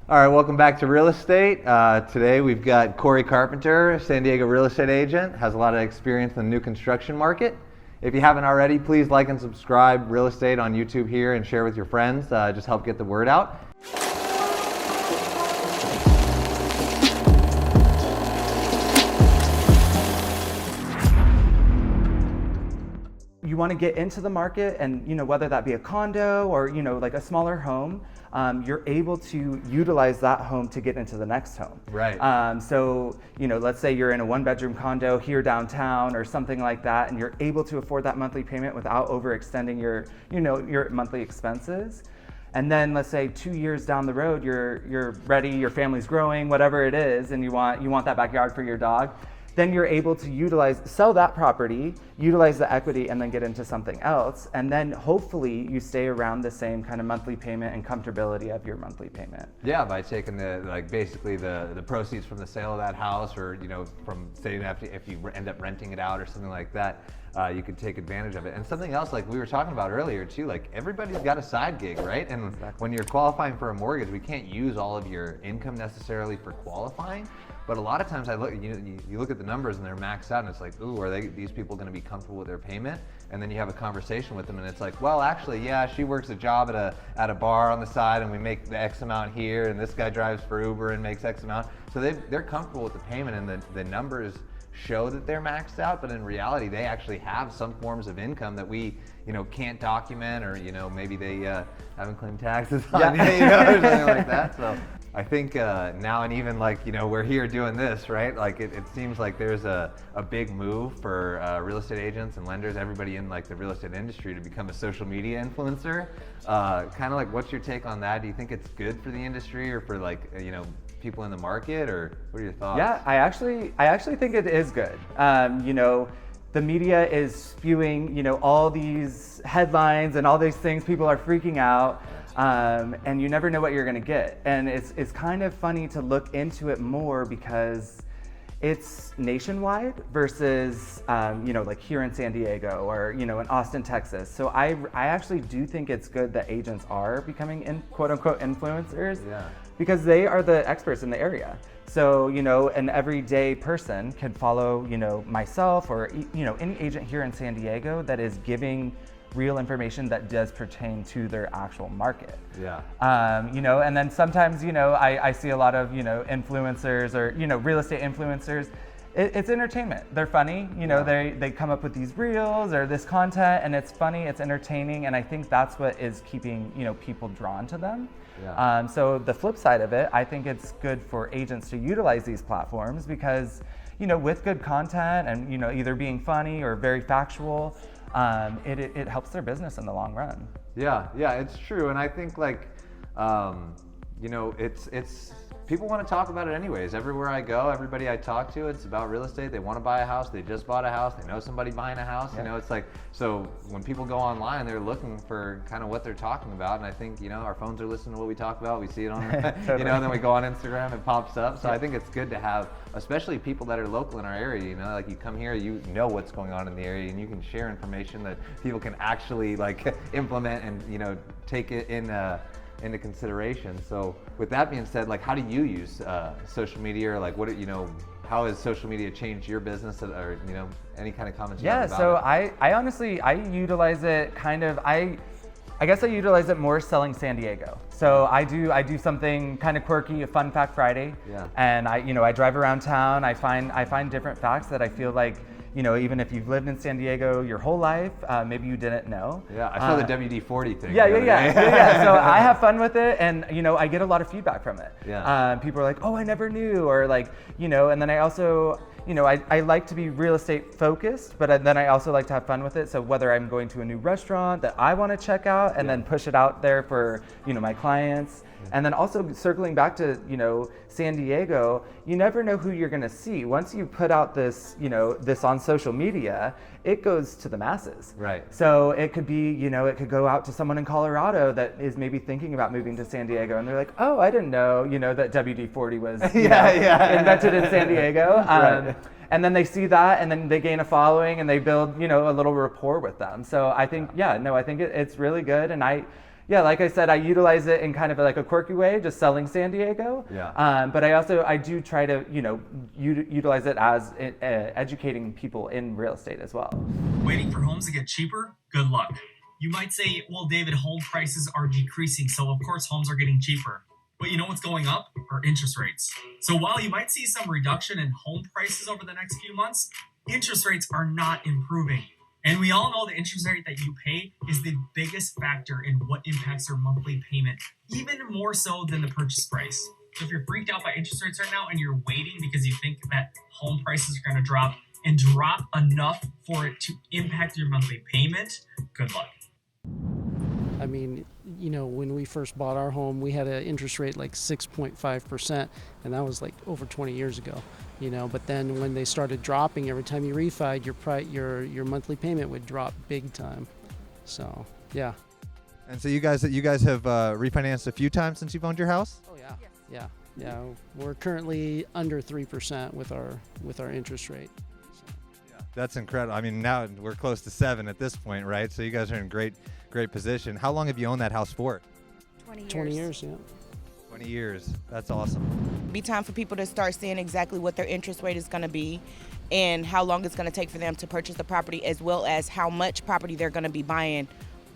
All right, welcome back to Real Estate. Today we've got Corey Carpenter, San Diego real estate agent, has a lot of experience in the new construction market. If you haven't already, please like and subscribe Real Estate on YouTube here and share with your friends. Just help get the word out. You want to get into the market, and whether that be a condo or like a smaller home, you're able to utilize that home to get into the next home. Right. So let's say you're in a one-bedroom condo here downtown or something like that, and you're able to afford that monthly payment without overextending your monthly expenses. And then let's say 2 years down the road, you're ready, your family's growing, whatever it is, and you want that backyard for your dog. Then you're able to sell that property, utilize the equity, and then get into something else. And then hopefully you stay around the same kind of monthly payment and comfortability of your monthly payment. Yeah, by taking basically the proceeds from the sale of that house, or from say if you end up renting it out or something like that, you could take advantage of it. And something else like we were talking about earlier too, like everybody's got a side gig, right? And Exactly. When you're qualifying for a mortgage, we can't use all of your income necessarily for qualifying. But a lot of times you look at the numbers and they're maxed out, and it's like, ooh, are these people going to be comfortable with their payment? And then you have a conversation with them, and it's like, well, actually, yeah, she works a job at a bar on the side, and we make the X amount here, and this guy drives for Uber and makes X amount. So they're comfortable with the payment, and the numbers show that they're maxed out, but in reality, they actually have some forms of income that we can't document, or maybe they haven't claimed taxes on or something like that. So I think now, and even we're here doing this, right? Like it seems like there's a big move for real estate agents and lenders, everybody in the real estate industry, to become a social media influencer. Kind of like, what's your take on that? Do you think it's good for the industry, or for people in the market, or what are your thoughts? Yeah, I actually think it is good. The media is spewing, all these headlines and all these things. People are freaking out, and you never know what you're going to get. And it's kind of funny to look into it more, because it's nationwide versus, like here in San Diego or, in Austin, Texas. So I actually do think it's good that agents are becoming quote unquote influencers. Yeah. Because they are the experts in the area. So, an everyday person can follow, myself or, any agent here in San Diego that is giving real information that does pertain to their actual market. Yeah. And then sometimes, I see a lot of, influencers or, real estate influencers. It's entertainment. They're funny, Yeah. they come up with these reels or this content, and it's funny, it's entertaining, and I think that's what is keeping, people drawn to them. Yeah. So the flip side of it, I think it's good for agents to utilize these platforms, because, with good content and, either being funny or very factual, it helps their business in the long run. Yeah, it's true. And I think it's people want to talk about it anyways. Everywhere I go, everybody I talk to, it's about real estate. They want to buy a house. They just bought a house. They know somebody buying a house. Yeah. It's so when people go online, they're looking for kind of what they're talking about. And I think, our phones are listening to what we talk about. We see it on, Totally. and then we go on Instagram, it pops up. So I think it's good to have, especially people that are local in our area, you come here, you know what's going on in the area, and you can share information that people can actually implement and, take it into consideration. So with that being said, how do you use social media, or how has social media changed your business, or any kind of comments you have about so it? I honestly, I utilize it I guess I utilize it more selling San Diego. So I do something kind of quirky, a Fun Fact Friday. Yeah. And I drive around town, I find different facts that I feel like, even if you've lived in San Diego your whole life, maybe you didn't know. Yeah, I saw the WD-40 thing. Yeah. So I have fun with it, and I get a lot of feedback from it. Yeah. People are like, oh, I never knew, or and then I also, I like to be real estate focused, but then I also like to have fun with it. So whether I'm going to a new restaurant that I want to check out and then push it out there for, my clients. And then also circling back to, San Diego, you never know who you're going to see. Once you put out this, this on social media, it goes to the masses. Right. So it could be, it could go out to someone in Colorado that is maybe thinking about moving to San Diego, and they're like, oh, I didn't know, that WD-40 was invented in San Diego. Right. And then they see that, and then they gain a following, and they build, a little rapport with them. So I think, I think it's really good. And I Yeah, like I said, I utilize it in kind of like a quirky way, just selling San Diego. Yeah. But I do try to, utilize it as educating people in real estate as well. Waiting for homes to get cheaper? Good luck. You might say, well, David, home prices are decreasing, so of course homes are getting cheaper. But you know what's going up? Are interest rates. So while you might see some reduction in home prices over the next few months, interest rates are not improving. And we all know the interest rate that you pay is the biggest factor in what impacts your monthly payment, even more so than the purchase price. So if you're freaked out by interest rates right now and you're waiting because you think that home prices are going to drop and drop enough for it to impact your monthly payment, good luck. I mean, when we first bought our home, we had an interest rate like 6.5%, and that was like over 20 years ago. But then when they started dropping, every time you refied, your monthly payment would drop big time. So, yeah. And so you guys have refinanced a few times since you've owned your house? Oh yeah. Yeah. We're currently under 3% with our interest rate. Yeah, that's incredible. I mean, now we're close to 7 at this point, right? So you guys are in great position. How long have you owned that house for? 20 years. 20 years, yeah. 20 years. That's awesome. Be time for people to start seeing exactly what their interest rate is going to be and how long it's going to take for them to purchase the property, as well as how much property they're going to be buying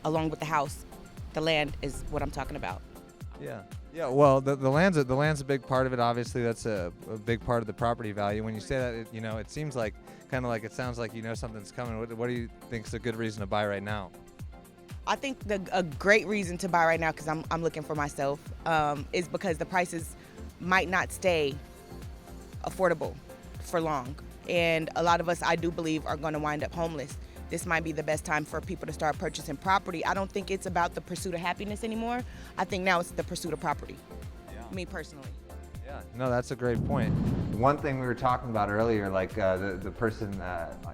along with the house. The land is what I'm talking about. Yeah. Yeah. Well, the land's a big part of it. Obviously, that's a big part of the property value. When you say that, it seems like it sounds like something's coming. What do you think is a good reason to buy right now? I think a great reason to buy right now, because I'm looking for myself, is because the prices might not stay affordable for long. And a lot of us, I do believe, are going to wind up homeless. This might be the best time for people to start purchasing property. I don't think it's about the pursuit of happiness anymore. I think now it's the pursuit of property, me personally. Yeah, no, that's a great point. One thing we were talking about earlier, like the person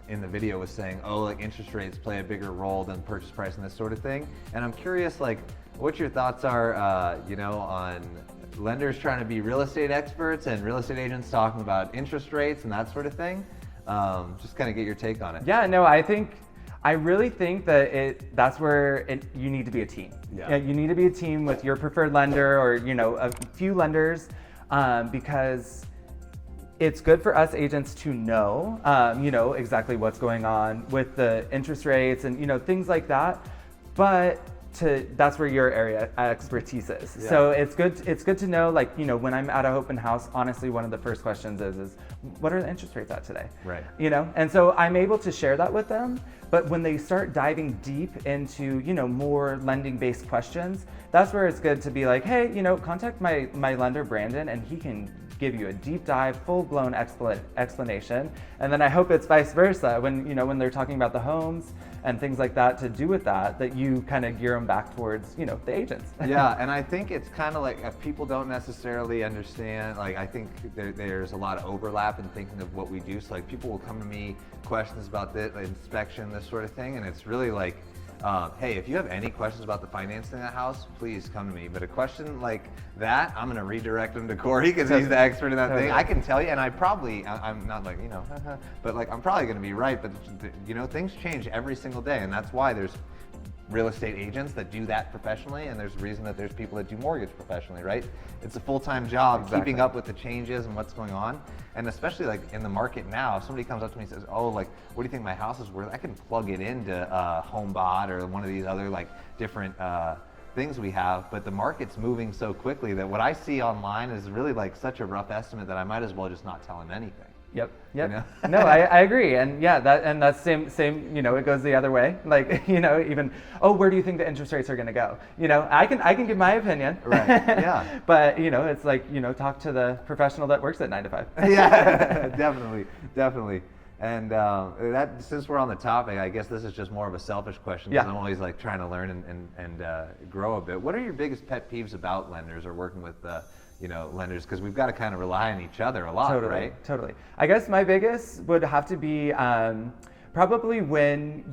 in the video was saying, oh, like interest rates play a bigger role than purchase price and this sort of thing. And I'm curious, like, what your thoughts are, on lenders trying to be real estate experts and real estate agents talking about interest rates and that sort of thing. Just kind of get your take on it. Yeah, no, I really think that that's where you need to be a team. Yeah. You need to be a team with your preferred lender or, a few lenders, because it's good for us agents to know, exactly what's going on with the interest rates and, things like that. But that's where your area expertise is. Yeah. So it's good to know, like, when I'm at an open house, honestly, one of the first questions is what are the interest rates at today? Right. And so I'm able to share that with them. But when they start diving deep into, more lending-based questions, that's where it's good to be like, hey, contact my lender, Brandon, and he can give you a deep dive, full-blown explanation. And then I hope it's vice versa when they're talking about the homes and things like that to do with that you kind of gear them back towards, the agents. Yeah, and I think it's kind of like if people don't necessarily understand, like I think there's a lot of overlap in thinking of what we do. So like people will come to me, questions about the inspection, this sort of thing, and it's really like, hey, if you have any questions about the financing of that house, please come to me. But a question like that, I'm going to redirect them to Corey because he's the expert in that thing. I can tell you, and I'm not like, but like I'm probably going to be right. But, things change every single day. And that's why there's real estate agents that do that professionally. And there's a reason that there's people that do mortgage professionally, right? It's a full-time job, keeping up with the changes and what's going on. And especially like in the market now, if somebody comes up to me and says, oh, like, what do you think my house is worth? I can plug it into HomeBot or one of these other like different things we have. But the market's moving so quickly that what I see online is really like such a rough estimate that I might as well just not tell him anything. Yep. No, I agree. And yeah, that's same, it goes the other way. Like, even, where do you think the interest rates are going to go? I can give my opinion. Right. Yeah. But, it's like, talk to the professional that works at 9 to 5. Yeah, definitely. And that since we're on the topic, I guess this is just more of a selfish question because I'm always like trying to learn and grow a bit. What are your biggest pet peeves about lenders or working with lenders, because we've got to kind of rely on each other a lot, right? Totally. I guess my biggest would have to be probably when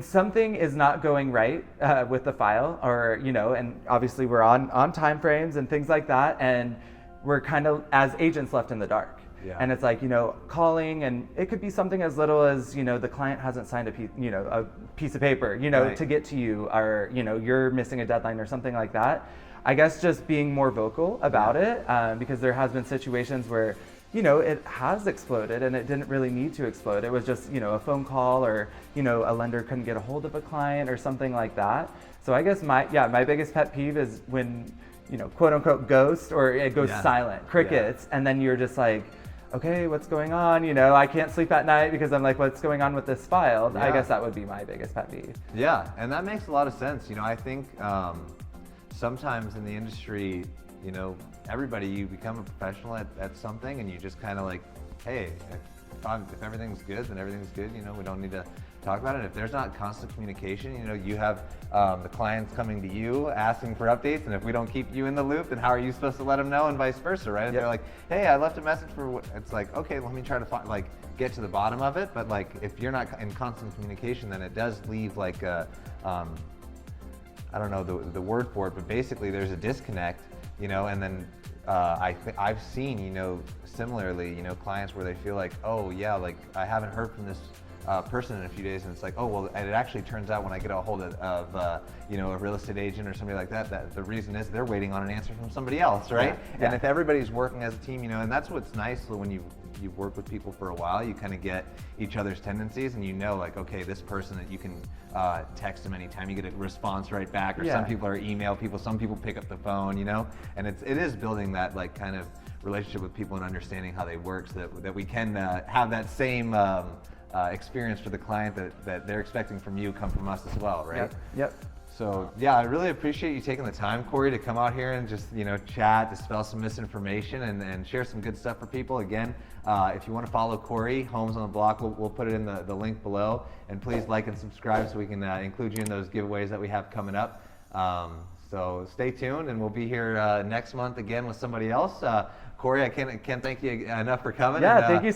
something is not going right with the file, or and obviously we're on time frames and things like that, and we're kind of as agents left in the dark. Yeah. And it's like, calling, and it could be something as little as, the client hasn't signed a piece of paper, Right. to get to you, or, you're missing a deadline or something like that. I guess just being more vocal about it, because there has been situations where, it has exploded and it didn't really need to explode. It was just, a phone call, or, a lender couldn't get a hold of a client or something like that. So I guess my biggest pet peeve is when, quote unquote ghost, or it goes Yeah. silent, crickets, and then you're just like, okay, what's going on? I can't sleep at night because I'm like, what's going on with this file? I Yeah. guess that would be my biggest pet peeve. Yeah, and that makes a lot of sense. I think sometimes in the industry, everybody, you become a professional at something, and you just kind of like, hey, if everything's good, then everything's good. We don't need to talk about it. If there's not constant communication, you have the clients coming to you asking for updates, and if we don't keep you in the loop, then how are you supposed to let them know, and vice versa, right? If Yep. they're like, hey, I left a message for, it's like, okay, let me try to get to the bottom of it. But if you're not in constant communication, then it does leave like a, I don't know the word for it, but basically there's a disconnect, and then I've seen, similarly, clients where they feel like, oh yeah, like I haven't heard from this person in a few days, and it's like, oh well, and it actually turns out when I get a hold of a real estate agent or somebody like that the reason is they're waiting on an answer from somebody else, right? Yeah. And if everybody's working as a team, and that's what's nice when you've worked with people for a while, you kind of get each other's tendencies, and like, okay, this person that you can text them anytime, you get a response right back, or Yeah. some people are email people, some people pick up the phone, and it is building that like kind of relationship with people and understanding how they work, so that we can have that same experience for the client that they're expecting from you come from us as well, right? Yep. So yeah, I really appreciate you taking the time, Corey, to come out here and just chat, dispel some misinformation, and share some good stuff for people. Again, if you want to follow Corey, Homes on the Block, we'll put it in the link below, and please like and subscribe so we can include you in those giveaways that we have coming up. So stay tuned, and we'll be here next month again with somebody else. Corey, I can't thank you enough for coming. Yeah, and, thank you